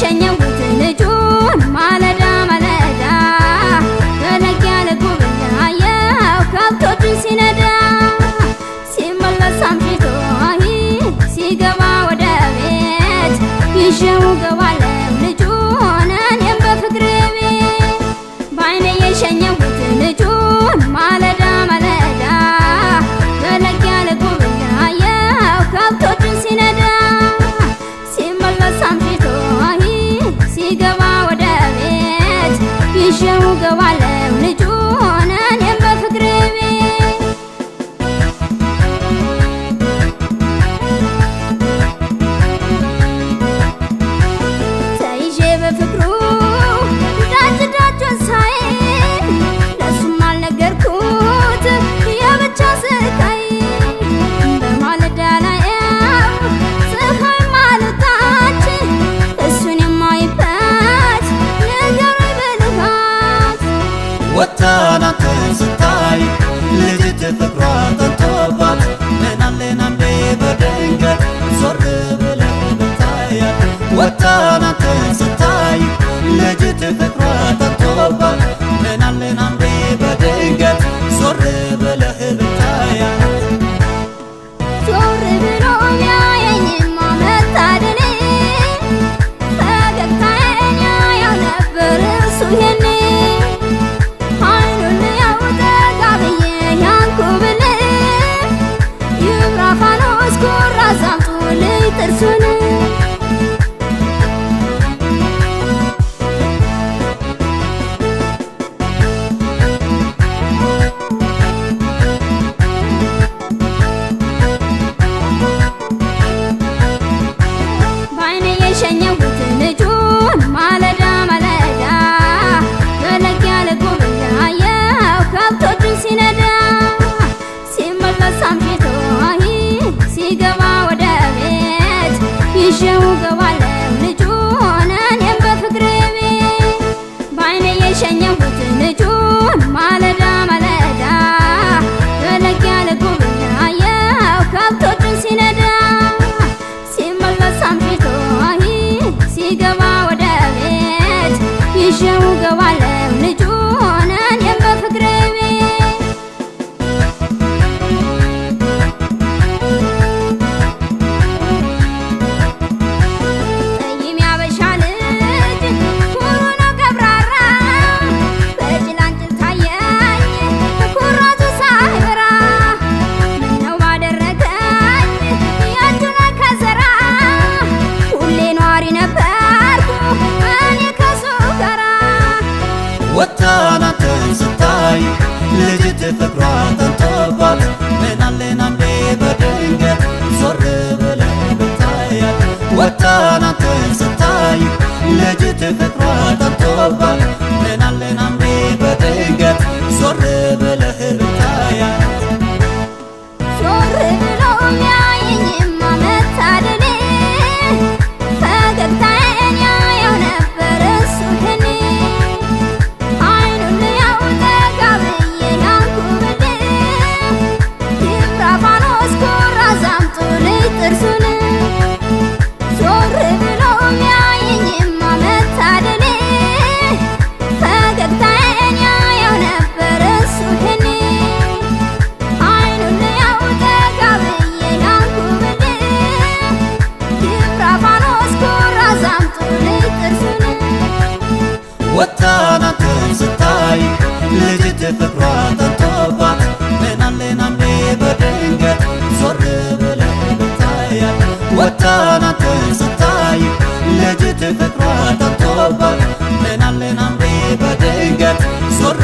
የሸኘሁት ልጁን ማለዳ ማለዳ ፈለግ ያለ ጉብኛየው ከብቶቹን ሲነዳ ሲመለስ አምሽቶ ሲገባ ወደ ቤት ይዤው ገባለሁ ልጁን እኔም በፍቅር ቤት በዓይኔ የሸኘሁት ልጁን ማለዳ ማለዳ ፈለግ ያለ ጉብኛየው ከብቶቹን ሲነዳ ሲመለስ አምሽቶ ሲገባ ወደ ቤት ይዤው ገባለሁ ልጁን እኔም በፍቅር ቤት ተይዤ በፍቅሩ ዳጅ ዳጁን ሳይ ለሱም አልነገርኩት የብቻ ስቃይ በማለዳ ላይ ፀሐይ ማለታች እሱን የማይበት ንገሩኝ በልሃት ወታናንተን ስታይ ልጅት ፍቅሯ ጠንቶባት ምናለናንዴ በድንገት ዞር ብለህ ብታያት ወታናንተን ስታይ ልጅት ፍቅሯ ጠንቶባት ምናለናንዴ በድንገት ዞር ብለህ ብታያት ዞር ብሎ ያየኝማ መታደሌ ፈገግታዬን ያየው ነበር እሱ የኔ አይኑን ያው ጠጋ ብዬ ያንኩብል ይብራ ፋኖስ ኩራዝ አምጡልኝ ጥርሱን በዓይኔ የሸኘሁት ልጁን ማለዳ ማለዳ ፈለግ ያለ ጉብኛየው ከብቶቹን ሲነዳ ሲመለስ አምሽቶ ሲገባ ወደ ቤት ይዤው ገባለሁ ልጁን እኔም በፍቅር ቤት በዓይኔ የሸኘሁት ልጁን ማለዳ ማለዳ ፈለግ ያለ ጉብኛየው ከብቶቹን ሲነዳ ሲመለስ አምሽቶ ሲገባ ወደ ቤት ይዤው ገባለሁ ልጁን እኔም በፍቅር ቤት ጠይም ያበሻ ልጅ ኩሩ ነው ገብራራ በጭላንጭል ታየኝ ኩራቱ ሳይበራ ምነው ባደረገኝ ያንቱን ከዘራ ሁሌ ኗሪ ነበርኩ እኔ ከሱ ጋራ ወታናንተን ስታይ ልጅት ፍቅሯ ጠንቶባት ምናለናንዴ በድንገት ዞር ብለህ ብታያት ወታናንተን ስታይ ልጅት ፍቅሯ ጠንቶባት ምናለናንዴ በድንገት ዞር ብለህ ብታያት ዞር ብሎ ያየኝማ መታደሌ ፈገግታዬን ያየው ነበር እሱ የኔ አይኑን ያው ጠጋ ብዬ ያንኩብል ይብራ ፋኖስ ኩራዝ አምጡልኝ ጥርሱን ዞር ብሎ ያየኝማ መታደሌ ፈገግታዬን ያየው ነበር እሱ የኔ አይኑን ያው ጠጋ ብዬ ያንኩብል ይብራ ፋኖስ ኩራዝ አምጡልኝ ጥርሱን ወታናንተን ስታይ ልጅት ፍቅሯ ጠንቶባት ምናለናንዴ በድንገት ዞር ብለህ ብታያት ወታናንተን ስታይ ልጅት ፍቅሯ ጠንቶባት ምናለናንዴ በድንገት ዞር